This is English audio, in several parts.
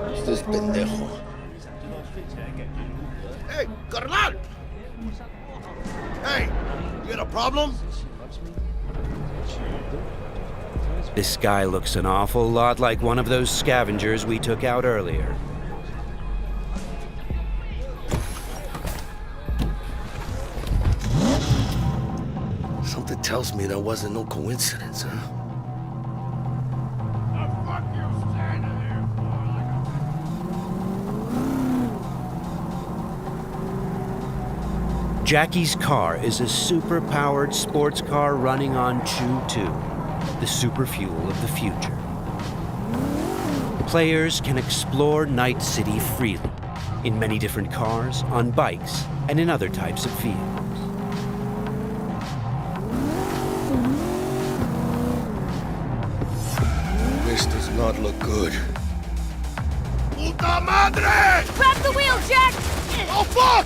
Who's this pendejo? Hey, carnal! Hey, you got a problem? This guy looks an awful lot like one of those scavengers we took out earlier. Something tells me that wasn't no coincidence, huh? Jackie's car is a super-powered sports car running on Chew-2, the super fuel of the future. Players can explore Night City freely, in many different cars, on bikes, and in other types of vehicles. This does not look good. Puta madre! Grab the wheel, Jack! Oh, fuck!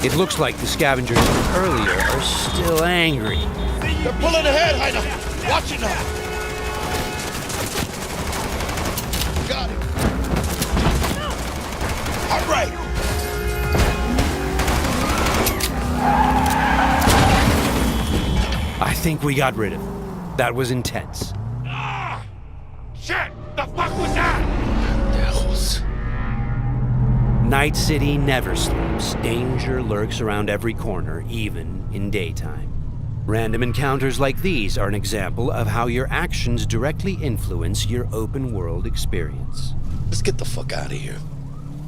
It looks like the scavengers from earlier are still angry. They're pulling ahead, Heiner. Watch it now. Got it. All right. I think we got rid of him. That was intense. Ah! Shit! The fuck was that? Pendejos. Night City never sleeps. Danger lurks around every corner, even in daytime. Random encounters like these are an example of how your actions directly influence your open world experience. Let's get the fuck out of here.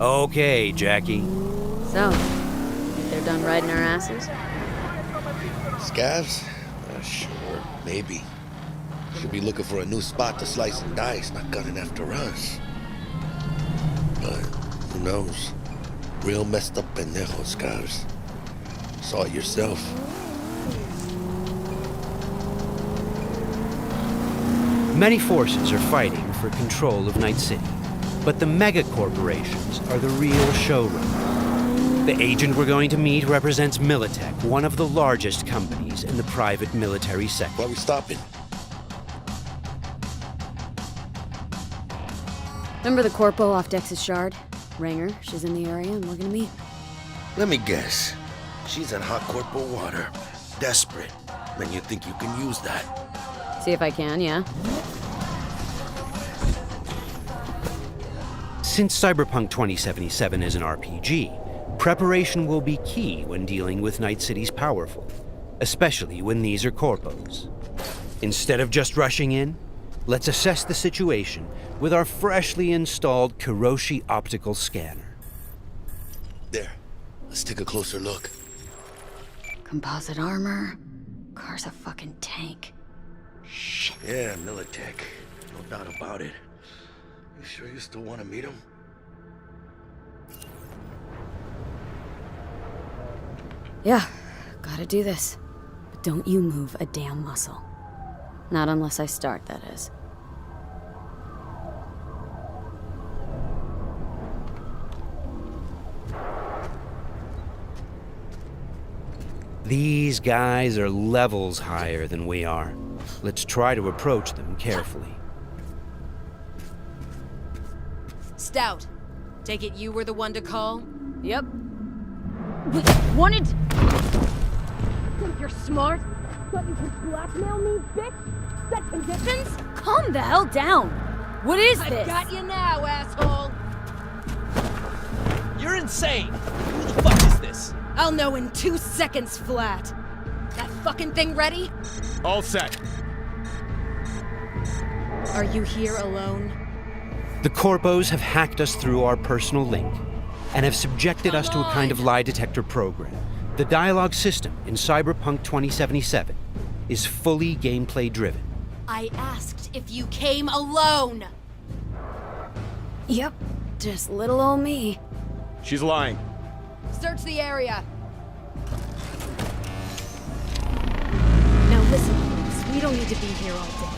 Okay, Jackie. So, they're done riding our asses? Scavs? Sure, maybe. Should be looking for a new spot to slice and dice, not gunning after us. But who knows? Real messed up pendejos, Scavs. Saw it yourself. Many forces are fighting for control of Night City, but the mega corporations are the real showrunner. The agent we're going to meet represents Militech, one of the largest companies in the private military sector. Why are we stopping? Remember the corpo off Dex's Shard? Ranger, she's in the area and we're gonna meet. Let me guess. She's in hot corporal water. Desperate. When you think you can use that. See if I can, yeah? Since Cyberpunk 2077 is an RPG, preparation will be key when dealing with Night City's powerful, especially when these are corpos. Instead of just rushing in, let's assess the situation with our freshly installed Kiroshi optical scanner. There. Let's take a closer look. Composite armor. Car's a fucking tank. Shit. Yeah, Militech. No doubt about it. You sure you still want to meet him? Yeah, gotta do this. But don't you move a damn muscle. Not unless I start, that is. These guys are levels higher than we are. Let's try to approach them carefully. Stout, take it you were the one to call? Yep. Wanted? Think you're smart? Thought you could blackmail me, bitch? Set conditions? Calm the hell down. What is this? I've got you now, asshole. You're insane. Who the fuck is this? I'll know in 2 seconds flat. That fucking thing ready? All set. Are you here alone? The corpos have hacked us through our personal link and have subjected us to a kind of lie detector program. The dialogue system in Cyberpunk 2077 is fully gameplay driven. I asked if you came alone. Yep, just little old me. She's lying. Search the area. Now listen, please, we don't need to be here all day.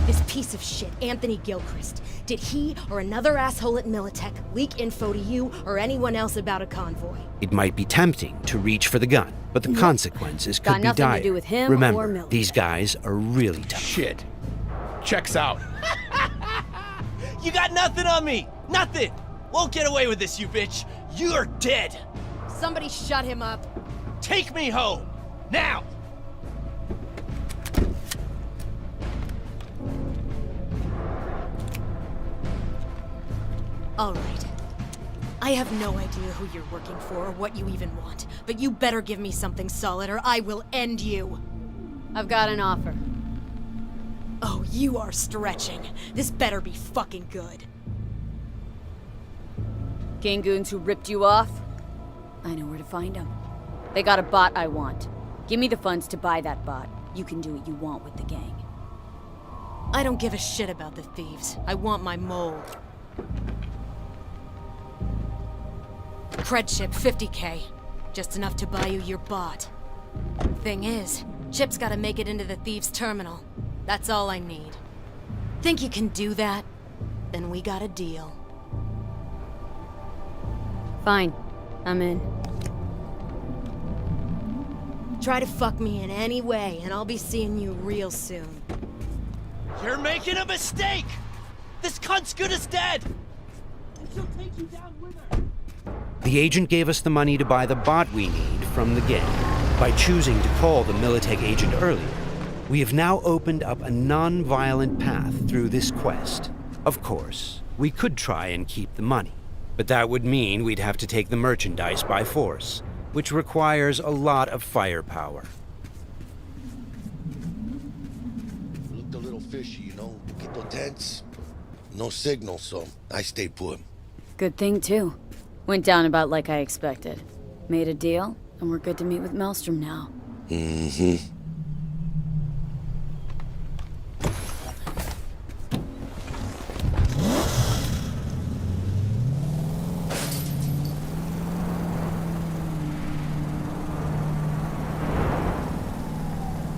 This piece of shit, Anthony Gilchrist. Did he or another asshole at Militech leak info to you or anyone else about a convoy? It might be tempting to reach for the gun, but the consequences could Got be nothing dire. to do with him or Remember, Militech. these guys are really tough. Shit. Checks out. You got nothing on me! Nothing! Won't get away with this, you bitch! You're dead! Somebody shut him up. Take me home! Now! All right. I have no idea who you're working for or what you even want, but you better give me something solid or I will end you. I've got an offer. Oh, you are stretching. This better be fucking good. Gang goons who ripped you off? I know where to find them. They got a bot I want. Give me the funds to buy that bot. You can do what you want with the gang. I don't give a shit about the thieves. I want my mold. Cred chip, 50K. Just enough to buy you your bot. Thing is, chip's gotta make it into the thieves' terminal. That's all I need. Think you can do that? Then we got a deal. Fine. I'm in. Try to fuck me in any way, and I'll be seeing you real soon. You're making a mistake! This cunt's good as dead! And she'll take you down with her! The agent gave us the money to buy the bot we need from the gang. By choosing to call the Militech agent earlier, we have now opened up a non-violent path through this quest. Of course, we could try and keep the money, but that would mean we'd have to take the merchandise by force, which requires a lot of firepower. Looked a little fishy, you know, a poquito tense. No signal, so I stayed put. Good thing, too. Went down about like I expected. Made a deal, and we're good to meet with Maelstrom now. Mm-hmm.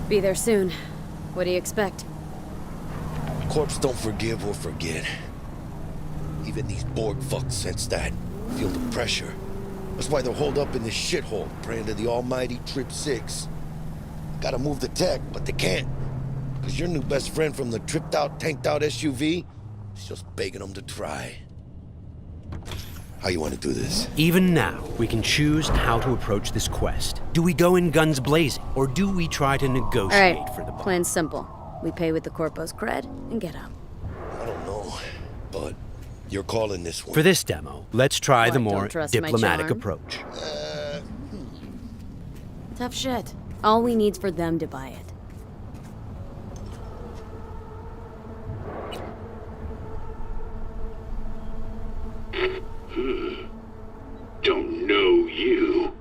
Be there soon. What do you expect? Corps don't forgive or forget. Even these Borg fucks sense that. Feel the pressure. That's why they're holed up in this shithole, praying to the almighty Trip 6. Gotta move the tech, but they can't. Cause your new best friend from the tripped out, tanked out SUV is just begging them to try. How you want to do this? Even now, we can choose how to approach this quest. Do we go in guns blazing, or do we try to negotiate All right, for the bot? plan's simple. We pay with the Corpo's cred and get out. I don't know, but you're calling this one. For this demo, let's try the What, don't more trust my diplomatic charm? approach. Tough shit. All we need's for them to buy it. Don't know you.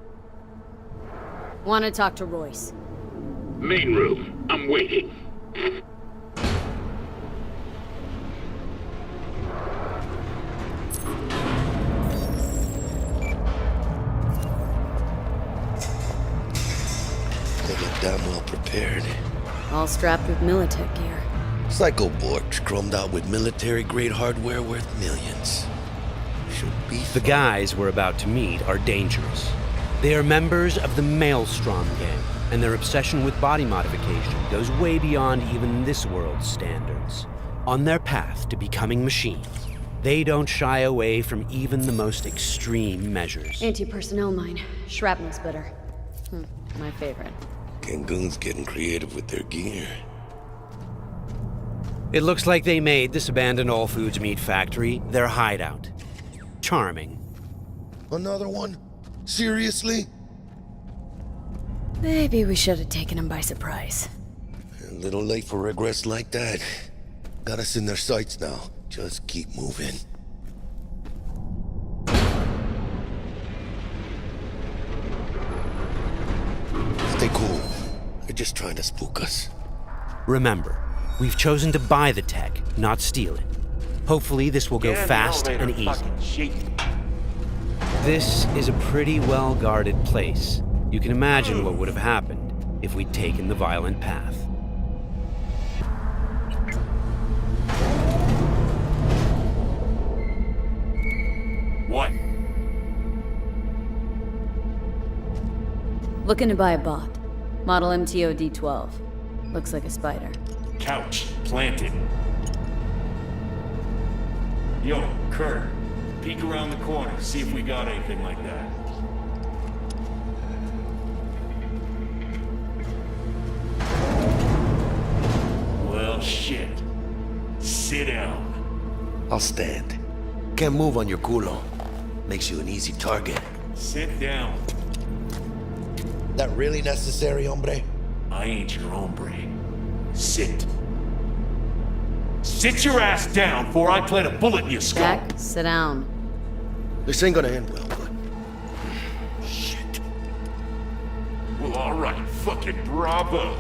Want to talk to Royce. Main room. I'm waiting. They look damn well prepared. All strapped with Militech gear. Psycho Borgs chromed out with military-grade hardware worth millions. Should be The guys we're about to meet are dangerous. They are members of the Maelstrom gang, and their obsession with body modification goes way beyond even this world's standards. On their path to becoming machines, they don't shy away from even the most extreme measures. Anti-personnel mine. Shrapnel splitter. My favorite. Cancun's getting creative with their gear. It looks like they made this abandoned all foods meat factory their hideout. Charming. Another one? Seriously? Maybe we should have taken him by surprise. A little late for regrets like that. Got us in their sights now. Just keep moving. Stay cool. They're just trying to spook us. Remember, we've chosen to buy the tech, not steal it. Hopefully this will go fast and easy. This is a pretty well-guarded place. You can imagine what would have happened if we'd taken the violent path. Looking to buy a bot. Model MTO D12. Looks like a spider. Couch planted. Yo, Kurt, peek around the corner, see if we got anything like that. Well, shit. Sit down. I'll stand. Can't move on your culo. Makes you an easy target. Sit down. That really necessary, hombre? I ain't your hombre. Sit. Sit your ass down before I plant a bullet in your skull. Jack, sit down. This ain't gonna end well, but... Shit. Well, alright, fucking bravo.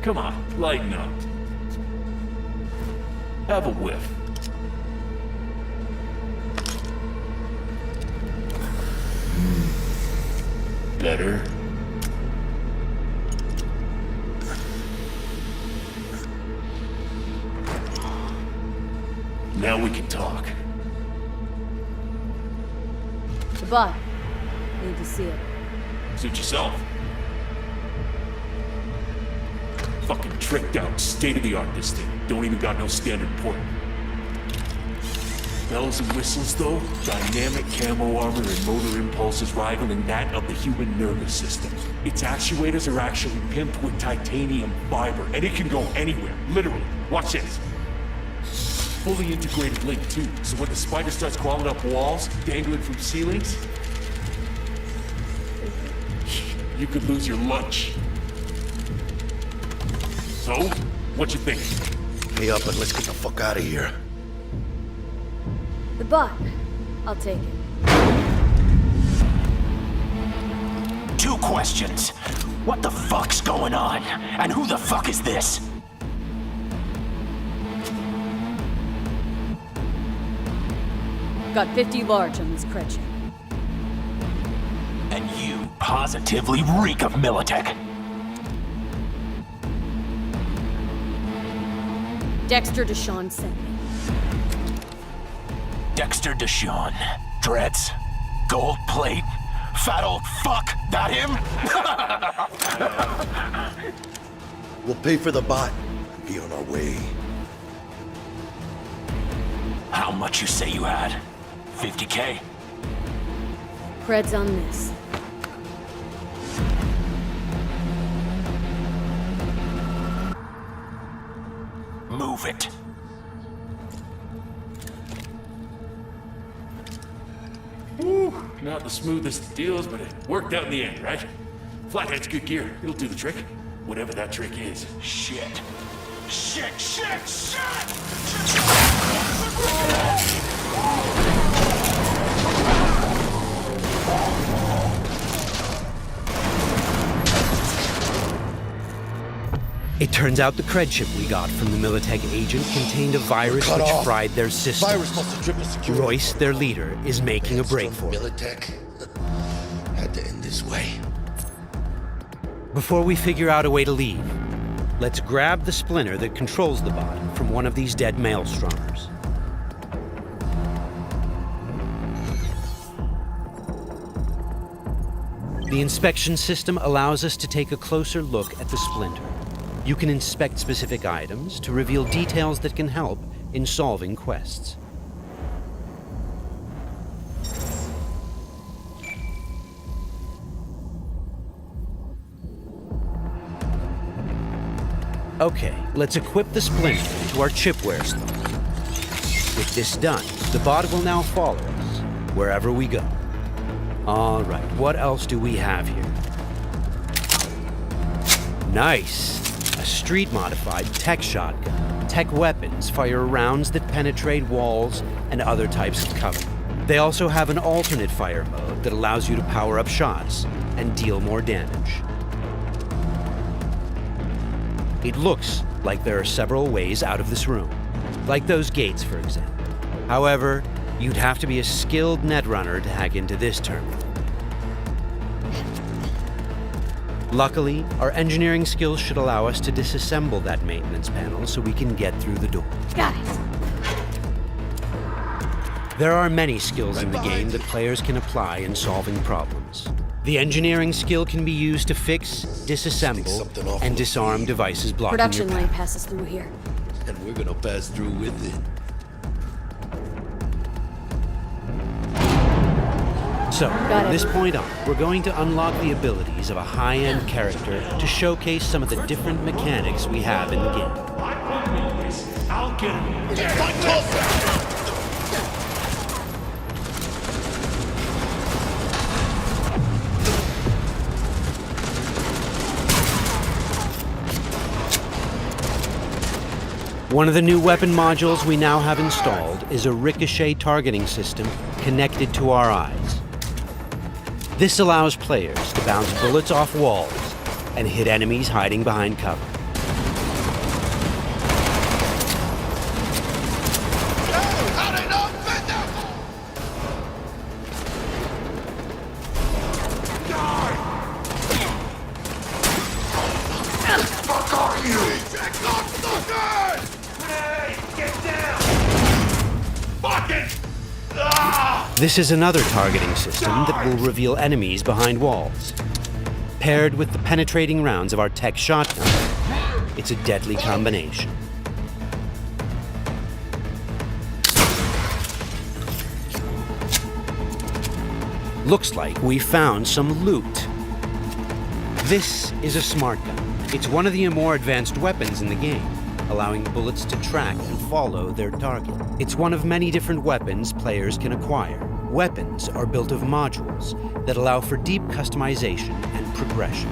Come on, lighten up. Have a whiff. Better. Now we can talk. The bot. Need to see it. Suit yourself. Fucking tricked out, state-of-the-art this thing. Don't even got no standard port. Bells and whistles though, dynamic camo armor and motor impulses rivaling that of the human nervous system. Its actuators are actually pimped with titanium fiber, and it can go anywhere, literally. Watch this. Fully integrated link too, so when the spider starts crawling up walls, dangling from ceilings, you could lose your lunch. So, what you think? Pay up and let's get the fuck out of here. The bot. I'll take it. 2 questions. What the fuck's going on? And who the fuck is this? Got 50 large on this cred chip. And you positively reek of Militech. Dexter Deshawn sent me. Dexter Deshawn. Dreads. Gold plate. Fat old fuck. That him? We'll pay for the bot and be on our way. How much you say you had? 50K? Cred's on this. Move it. Whew, not the smoothest deals, but it worked out in the end, right? Flathead's good gear. It'll do the trick. Whatever that trick is. Shit. Shit, shit, shit! It turns out the cred chip we got from the Militech agent contained a virus Cut which off. fried their system. Virus must have tripped the security. Royce, their leader, is making a break for it. Militech had to end this way. Before we figure out a way to leave, let's grab the splinter that controls the bot from one of these dead maelstrommers. The inspection system allows us to take a closer look at the splinter. You can inspect specific items to reveal details that can help in solving quests. Okay, let's equip the splinter to our chipware slot. With this done, the bot will now follow us wherever we go. All right, what else do we have here? Nice! A street-modified tech shotgun. Tech weapons fire rounds that penetrate walls and other types of cover. They also have an alternate fire mode that allows you to power up shots and deal more damage. It looks like there are several ways out of this room, like those gates, for example. However, you'd have to be a skilled netrunner to hack into this terminal. Luckily, our engineering skills should allow us to disassemble that maintenance panel so we can get through the door. Got it. There are many skills in the game that players can apply in solving problems. The engineering skill can be used to fix, disassemble, something off and the disarm feed. devices blocking Production your lane path. passes through here. And we're gonna pass through with it. So, Got from it. this point on, we're going to unlock the abilities of a high-end character to showcase some of the different mechanics we have in the game. I'll get him. Fight closer! One of the new weapon modules we now have installed is a ricochet targeting system connected to our eyes. This allows players to bounce bullets off walls and hit enemies hiding behind cover. This is another targeting system that will reveal enemies behind walls. Paired with the penetrating rounds of our tech shotgun, it's a deadly combination. Looks like we found some loot. This is a smart gun. It's one of the more advanced weapons in the game, allowing bullets to track and follow their target. It's one of many different weapons players can acquire. Weapons are built of modules that allow for deep customization and progression.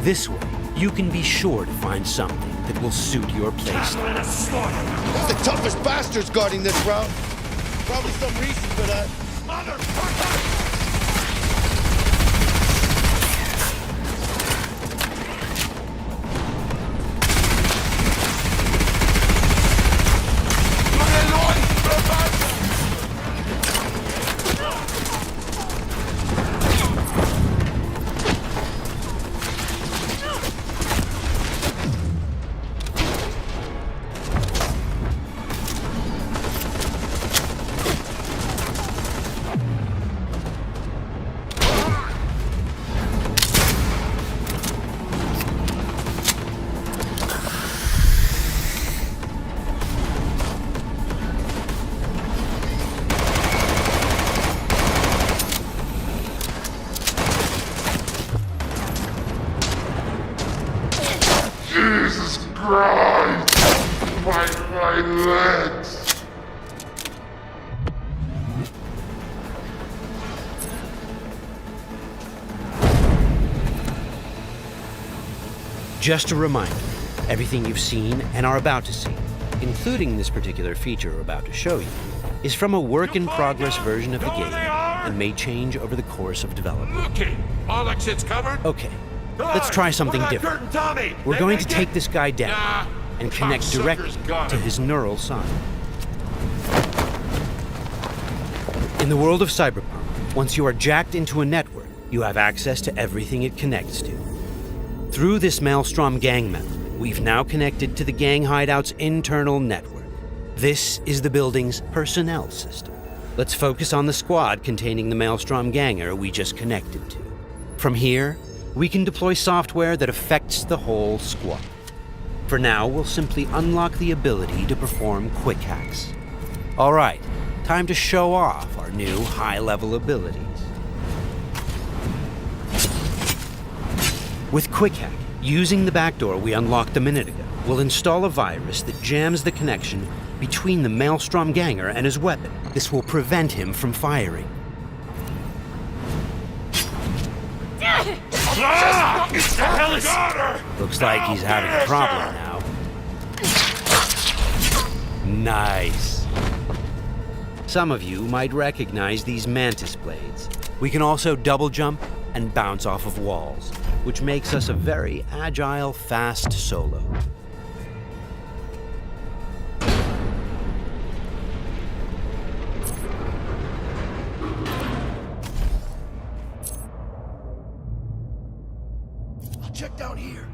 This way, you can be sure to find something that will suit your playstyle. That's the toughest bastards guarding this route. Probably some reason for that. Motherfucker! Jesus Christ! My legs! Just a reminder, everything you've seen and are about to see, including this particular feature we're about to show you, is from a work-in-progress version of the game and may change over the course of development. Okay, all that shit's covered. Okay, let's try something different. We're going to take this guy down and connect directly to his neural sign. In the world of Cyberpunk, once you are jacked into a network, you have access to everything it connects to. Through this Maelstrom gang member, we've now connected to the gang hideout's internal network. This is the building's personnel system. Let's focus on the squad containing the Maelstrom ganger we just connected to. From here, we can deploy software that affects the whole squad. For now, we'll simply unlock the ability to perform quick hacks. All right, time to show off our new high-level abilities. With Quick Hack, using the backdoor we unlocked a minute ago, we'll install a virus that jams the connection between the Maelstrom ganger and his weapon. This will prevent him from firing. Looks like he's having a problem now. Nice. Some of you might recognize these mantis blades. We can also double jump and bounce off of walls, which makes us a very agile, fast solo. I'll check down here.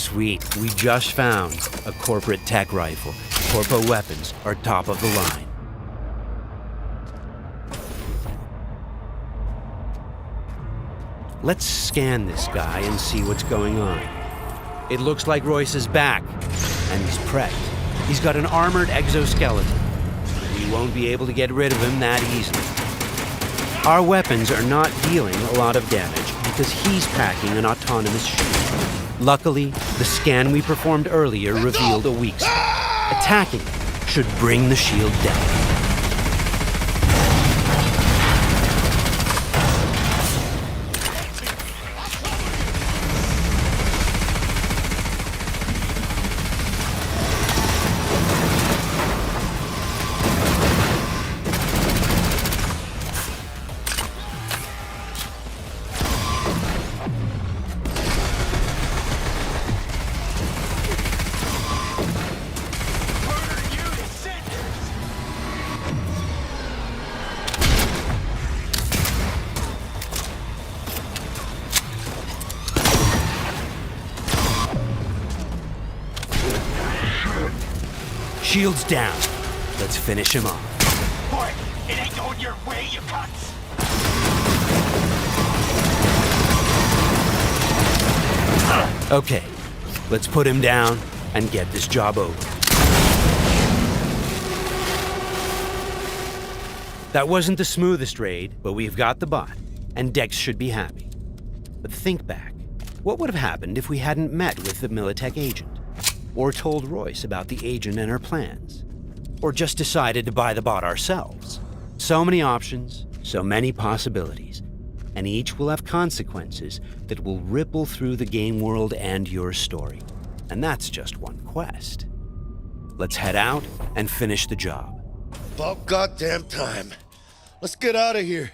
Sweet, we just found a corporate tech rifle. Corpo weapons are top of the line. Let's scan this guy and see what's going on. It looks like Royce is back, and he's prepped. He's got an armored exoskeleton. We won't be able to get rid of him that easily. Our weapons are not dealing a lot of damage because he's packing an autonomous shield. Luckily, the scan we performed earlier revealed a weak spot. Attacking it should bring the shield down. Shield's down. Let's finish him off. Boy, it ain't going your way, you cunts! Okay, let's put him down and get this job over. That wasn't the smoothest raid, but we've got the bot, and Dex should be happy. But think back. What would have happened if we hadn't met with the Militech agent? Or told Royce about the agent and her plans? Or just decided to buy the bot ourselves? So many options, so many possibilities, and each will have consequences that will ripple through the game world and your story. And that's just one quest. Let's head out and finish the job. About goddamn time. Let's get out of here.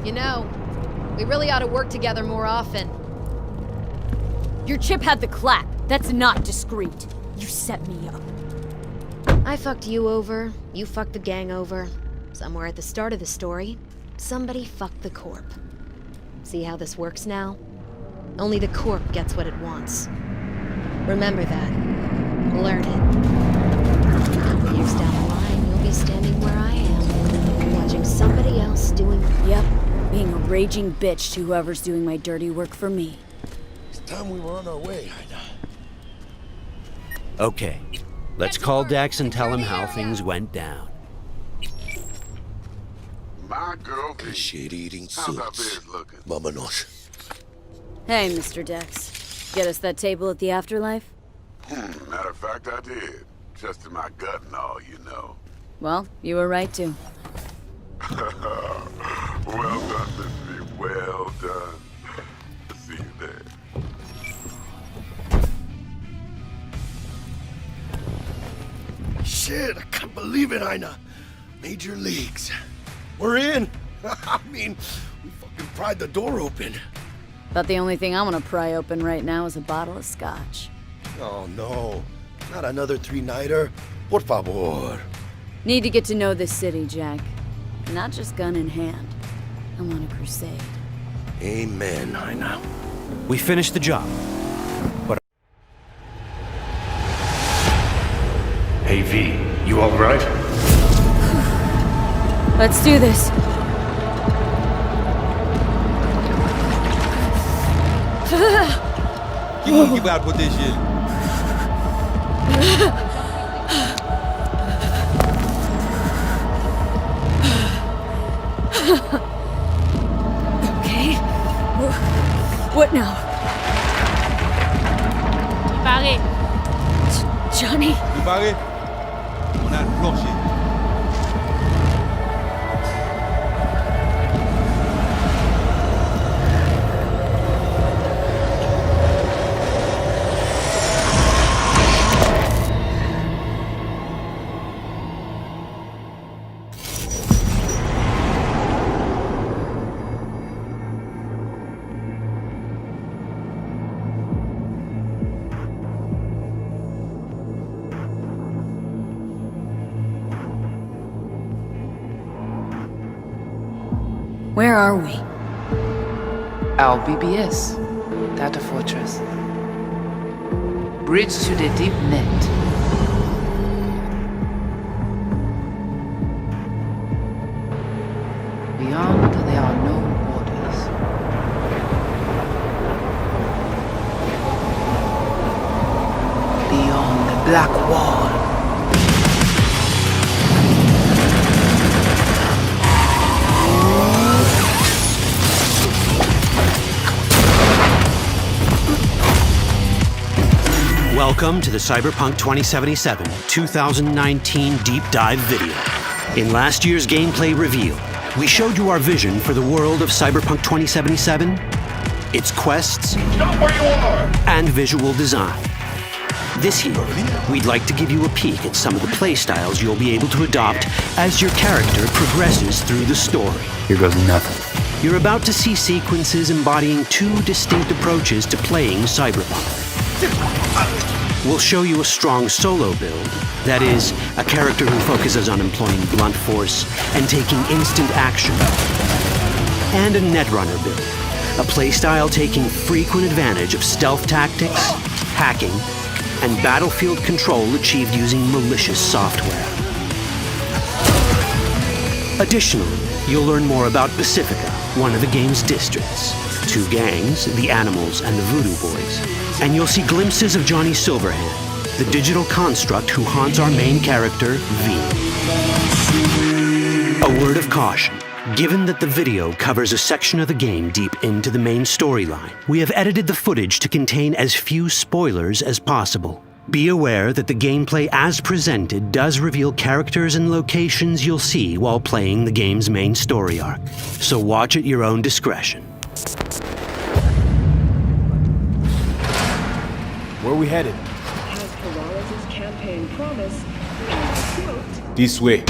You know, we really ought to work together more often. Your chip had the clap. That's not discreet. You set me up. I fucked you over, you fucked the gang over. Somewhere at the start of the story, somebody fucked the Corp. See how this works now? Only the Corp gets what it wants. Remember that. Learn it. A couple years down the line, you'll be standing where I am, watching somebody else doing... Yep, being a raging bitch to whoever's doing my dirty work for me. It's time we were on our way, Ina. Okay, let's call Dex and tell him how things went down. My girl, Shit-eating how's our suits. biz looking? Vámonos. Hey, Mr. Dex. Get us that table at the afterlife? Matter of fact, I did. Just in my gut and all, you know. Well, you were right to. Well done, Missy. Well done. See you there. Shit, I can't believe it, Ina. Major leagues. We're in. I mean, we fucking pried the door open. But the only thing I want to pry open right now is a bottle of scotch. Oh, no. Not another three-nighter. Por favor. Need to get to know this city, Jack. Not just gun in hand. I want a crusade. Amen, Ina. We finished the job, but... Hey V, you alright? Let's do this. Keep out with this shit. Okay. What now? Barré. Johnny? Barré. On a planché. Where are we? Our BBS, Data Fortress. Bridge to the deep net. Beyond, there are no borders. Beyond the black wall. Welcome to the Cyberpunk 2077 2019 Deep Dive video. In last year's gameplay reveal, we showed you our vision for the world of Cyberpunk 2077, its quests, Stop where you are! and visual design. This year, we'd like to give you a peek at some of the playstyles you'll be able to adopt as your character progresses through the story. Here goes nothing. You're about to see sequences embodying two distinct approaches to playing Cyberpunk. We'll show you a strong solo build, that is, a character who focuses on employing blunt force and taking instant action, and a netrunner build, a playstyle taking frequent advantage of stealth tactics, hacking, and battlefield control achieved using malicious software. Additionally, you'll learn more about Pacifica, one of the game's districts, two gangs, the Animals and the Voodoo Boys, and you'll see glimpses of Johnny Silverhand, the digital construct who haunts our main character, V. A word of caution. Given that the video covers a section of the game deep into the main storyline, we have edited the footage to contain as few spoilers as possible. Be aware that the gameplay as presented does reveal characters and locations you'll see while playing the game's main story arc, so watch at your own discretion. Where are we headed? As Peralez's campaign promise, quote, This way.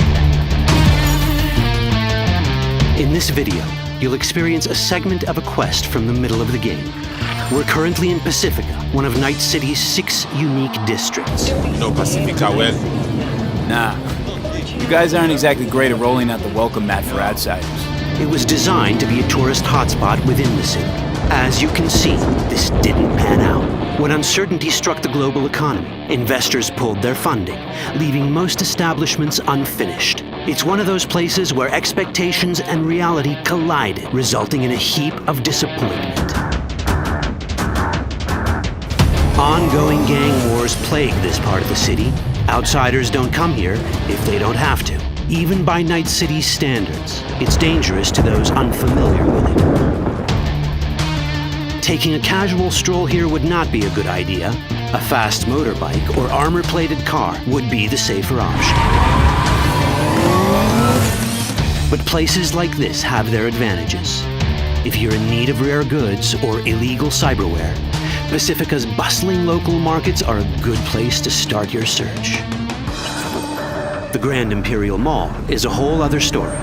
In this video, you'll experience a segment of a quest from the middle of the game. We're currently in Pacifica, one of Night City's 6 unique districts. No Pacifica well. Nah. You guys aren't exactly great at rolling out the welcome mat for outsiders. It was designed to be a tourist hotspot within the city. As you can see, this didn't pan out. When uncertainty struck the global economy, investors pulled their funding, leaving most establishments unfinished. It's one of those places where expectations and reality collided, resulting in a heap of disappointment. Ongoing gang wars plague this part of the city. Outsiders don't come here if they don't have to. Even by Night City's standards, it's dangerous to those unfamiliar with it. Taking a casual stroll here would not be a good idea. A fast motorbike or armor-plated car would be the safer option. But places like this have their advantages. If you're in need of rare goods or illegal cyberware, Pacifica's bustling local markets are a good place to start your search. The Grand Imperial Mall is a whole other story.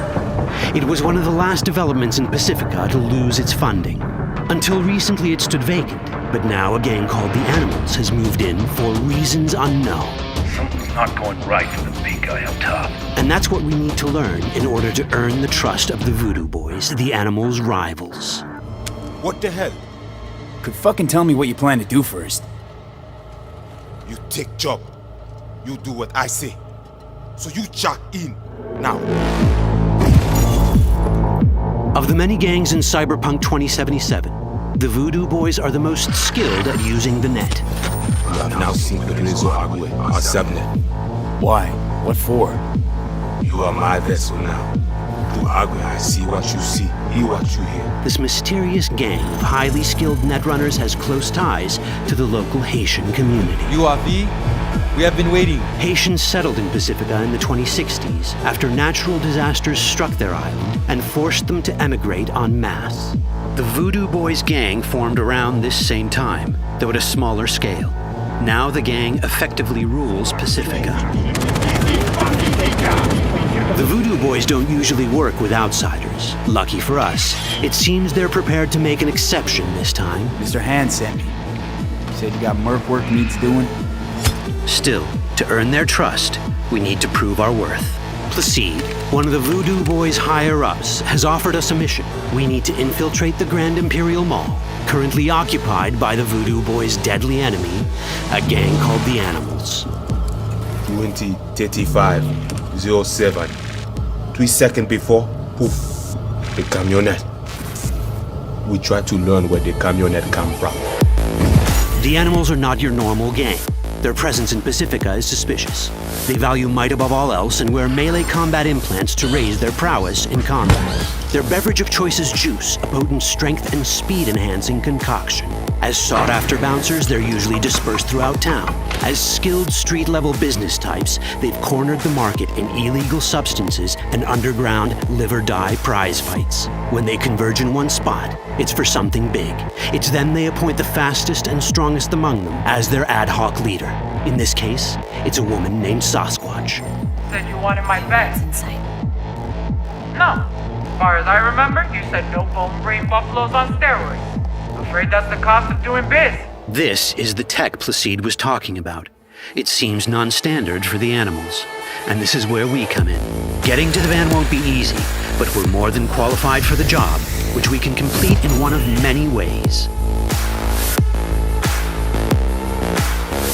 It was one of the last developments in Pacifica to lose its funding. Until recently it stood vacant, but now a gang called the Animals has moved in for reasons unknown. Something's not going right for the big guy up top. And that's what we need to learn in order to earn the trust of the Voodoo Boys, the Animals' rivals. What the hell? Could fucking tell me what you plan to do first. You take job. You do what I say. So you jack in now. Of the many gangs in Cyberpunk 2077, the Voodoo Boys are the most skilled at using the net. You have now seen Peralezo Agwe, our subnet. Why? What for? You are my vessel now. Through Agwe, I see what you see, hear what you hear. This mysterious gang of highly skilled netrunners has close ties to the local Haitian community. You are V? We have been waiting. Haitians settled in Pacifica in the 2060s after natural disasters struck their island and forced them to emigrate en masse. The Voodoo Boys gang formed around this same time, though at a smaller scale. Now the gang effectively rules Pacifica. The Voodoo Boys don't usually work with outsiders. Lucky for us, it seems they're prepared to make an exception this time. Mr. Hand sent me. Said you got merc work needs doing. Still, to earn their trust, we need to prove our worth. Placide, one of the Voodoo Boys' higher-ups, has offered us a mission. We need to infiltrate the Grand Imperial Mall, currently occupied by the Voodoo Boys' deadly enemy, a gang called the Animals. 20:35:07. 3 seconds before, poof, the camionette. We try to learn where the camionette come from. The Animals are not your normal gang. Their presence in Pacifica is suspicious. They value might above all else and wear melee combat implants to raise their prowess in combat. Their beverage of choice is juice, a potent strength and speed-enhancing concoction. As sought-after bouncers, they're usually dispersed throughout town. As skilled street-level business types, they've cornered the market in illegal substances and underground live-or-die prize fights. When they converge in one spot, it's for something big. It's then they appoint the fastest and strongest among them as their ad hoc leader. In this case, it's a woman named Sasquatch. Said you wanted my bet. No. As far as I remember, you said no bone brain buffaloes on steroids. Afraid that's the cost of doing biz. This is the tech Placide was talking about. It seems non-standard for the Animals. And this is where we come in. Getting to the van won't be easy, but we're more than qualified for the job, which we can complete in one of many ways.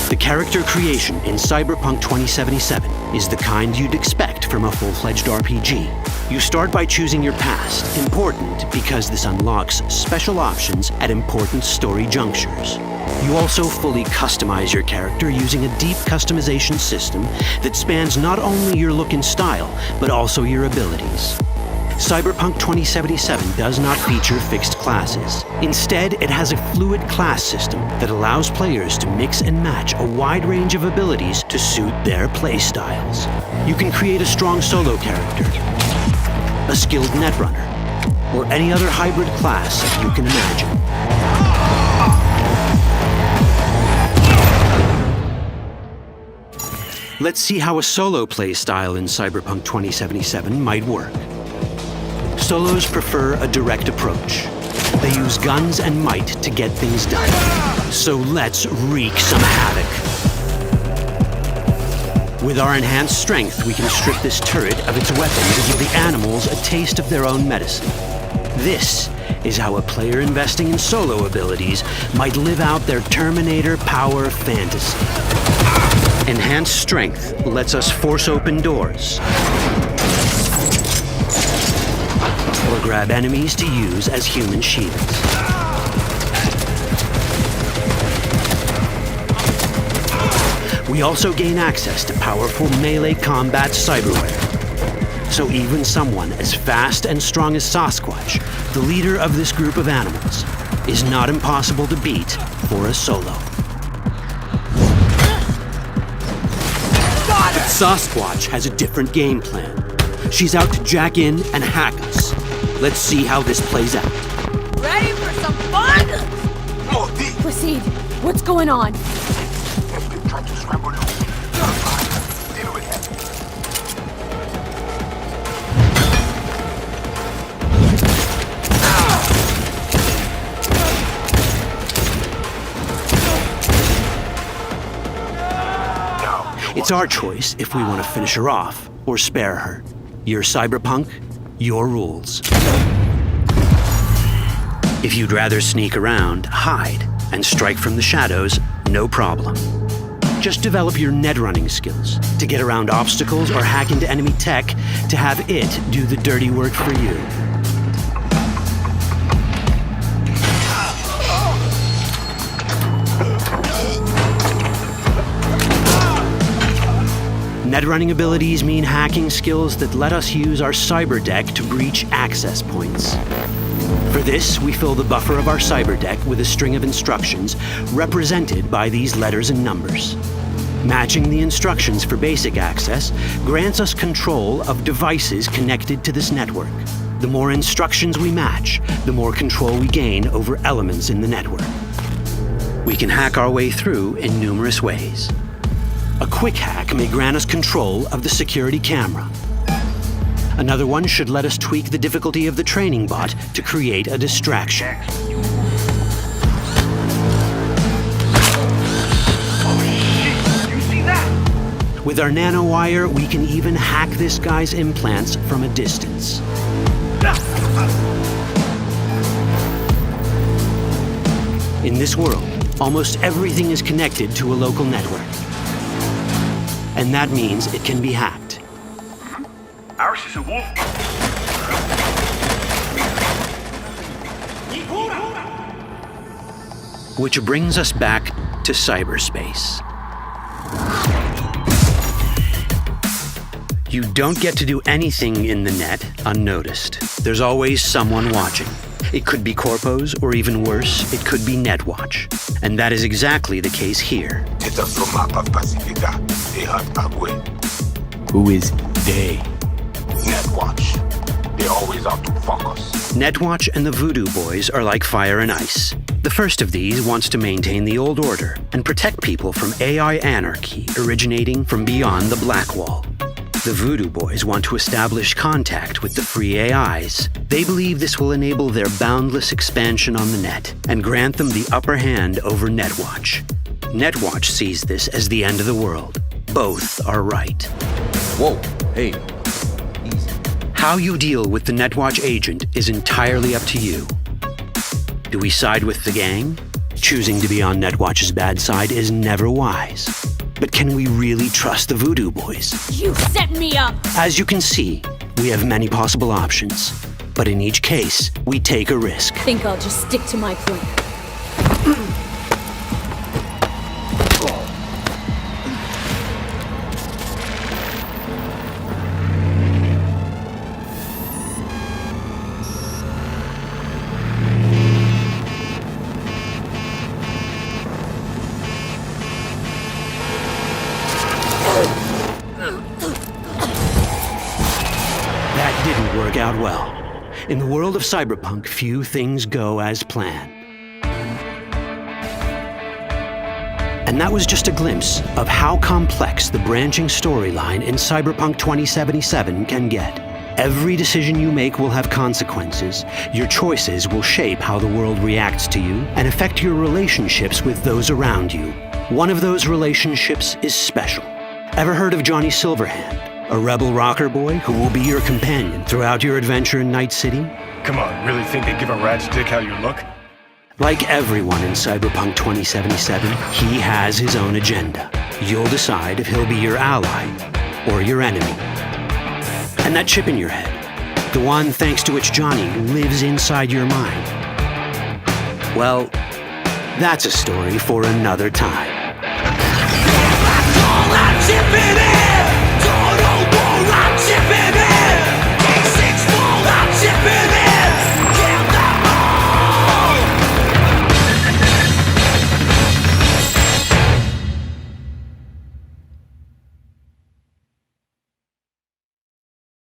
The character creation in Cyberpunk 2077 is the kind you'd expect from a full-fledged RPG. You start by choosing your past, important because this unlocks special options at important story junctures. You also fully customize your character using a deep customization system that spans not only your look and style, but also your abilities. Cyberpunk 2077 does not feature fixed classes. Instead, it has a fluid class system that allows players to mix and match a wide range of abilities to suit their playstyles. You can create a strong solo character, a skilled netrunner, or any other hybrid class you can imagine. Let's see how a solo play style in Cyberpunk 2077 might work. Solos prefer a direct approach. They use guns and might to get things done. So let's wreak some havoc. With our enhanced strength, we can strip this turret of its weapon to give the Animals a taste of their own medicine. This is how a player investing in solo abilities might live out their Terminator power fantasy. Enhanced strength lets us force open doors, or grab enemies to use as human shields. We also gain access to powerful melee combat cyberware. So even someone as fast and strong as Sasquatch, the leader of this group of animals, is not impossible to beat for a solo. But Sasquatch has a different game plan. She's out to jack in and hack us. Let's see how this plays out. Ready for some fun? Placide, what's going on? It's our choice if we want to finish her off or spare her. You're Cyberpunk, your rules. If you'd rather sneak around, hide, and strike from the shadows, no problem. Just develop your netrunning skills to get around obstacles or hack into enemy tech to have it do the dirty work for you. Netrunning abilities mean hacking skills that let us use our cyber deck to breach access points. For this, we fill the buffer of our cyber deck with a string of instructions represented by these letters and numbers. Matching the instructions for basic access grants us control of devices connected to this network. The more instructions we match, the more control we gain over elements in the network. We can hack our way through in numerous ways. A quick hack may grant us control of the security camera. Another one should let us tweak the difficulty of the training bot to create a distraction. With our nanowire, we can even hack this guy's implants from a distance. In this world, almost everything is connected to a local network. And that means it can be hacked. Ours is a wolf. Which brings us back to cyberspace. You don't get to do anything in the net unnoticed. There's always someone watching. It could be corpos, or even worse, it could be Netwatch. And that is exactly the case here. Who is they? Netwatch. They're always out to fuck us. Netwatch and the Voodoo Boys are like fire and ice. The first of these wants to maintain the old order and protect people from AI anarchy originating from beyond the Black Wall. The Voodoo Boys want to establish contact with the free AIs. They believe this will enable their boundless expansion on the net and grant them the upper hand over Netwatch. Netwatch sees this as the end of the world. Both are right. Whoa, hey. How you deal with the Netwatch agent is entirely up to you. Do we side with the gang? Choosing to be on Netwatch's bad side is never wise. But can we really trust the Voodoo Boys? You set me up! As you can see, we have many possible options. But in each case, we take a risk. Think I'll just stick to my plan. Out well. In the world of cyberpunk, few things go as planned. And that was just a glimpse of how complex the branching storyline in Cyberpunk 2077 can get. Every decision you make will have consequences. Your choices will shape how the world reacts to you and affect your relationships with those around you. One of those relationships is special. Ever heard of Johnny Silverhand? A rebel rocker boy who will be your companion throughout your adventure in Night City? Come on, really think they give a rat's dick how you look? Like everyone in Cyberpunk 2077, he has his own agenda. You'll decide if he'll be your ally or your enemy. And that chip in your head, the one thanks to which Johnny lives inside your mind. Well, that's a story for another time. All that chip in it!